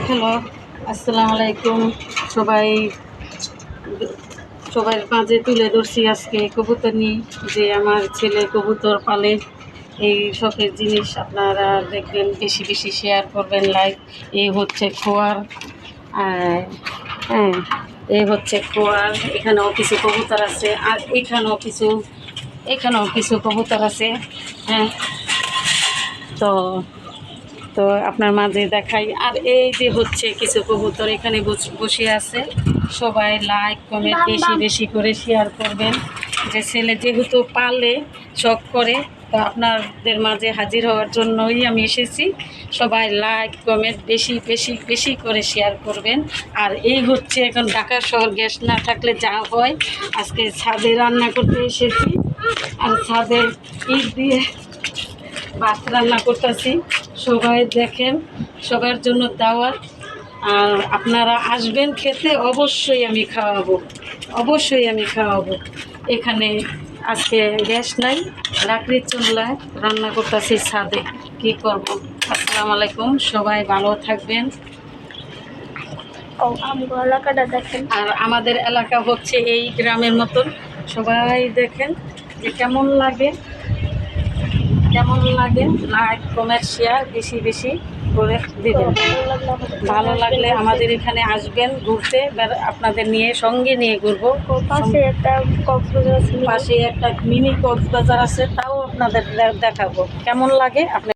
Hello, আসসালামু আলাইকুম। সবাই সবার মাঝে তুলে ধরছি আজকে কবুতর নিয়ে, যে আমার ছেলে কবুতর পালে। এই শখের জিনিস আপনারা দেখবেন, বেশি বেশি শেয়ার করবেন, লাইক। এই হচ্ছে খোয়ার, হ্যাঁ, এই হচ্ছে খোয়ার। এখানেও কিছু কবুতর আছে, আর এখানেও কিছু কবুতর আছে। হ্যাঁ, তো তো আপনার মাঝে দেখাই। আর এই যে হচ্ছে কিছু কবুতর এখানে বসে আছে। সবাই লাইক কমেন্ট বেশি বেশি করে শেয়ার করবেন। যে ছেলে যেহেতু পালে, শখ করে, তো আপনাদের মাঝে হাজির হওয়ার জন্যই আমি এসেছি। সবাই লাইক কমেন্ট বেশি বেশি বেশি করে শেয়ার করবেন। আর এই হচ্ছে এখন ঢাকা শহর, গ্যাস না থাকলে যা হয়। আজকে ছাদে রান্না করতে এসেছি, আর ছাদে ইট দিয়ে ভাত রান্না করতেছি। সবাই দেখেন, সবার জন্য দাওয়াত। আর আপনারা আসবেন খেতে, অবশ্যই আমি খাওয়াবো, অবশ্যই আমি খাওয়াবো। এখানে আজকে গ্যাস নাই, লাকড়ির চুলায় রান্না করতেছি ছাদে। কি করব। আসসালামু আলাইকুম, সবাই ভালো থাকবেন। এলাকাটা দেখেন, আর আমাদের এলাকা হচ্ছে এই গ্রামের মতন। সবাই দেখেন যে কেমন লাগে, লাইক কমেন্ট শেয়ার বেশি বেশি করে দেবেন। ভালো লাগলে আমাদের এখানে আসবেন ঘুরতে, আপনাদের নিয়ে সঙ্গে নিয়ে ঘুরবো। পাশে একটা মিনি কক্সবাজার আছে, তাও আপনাদের দেখাবো। কেমন লাগে আপনি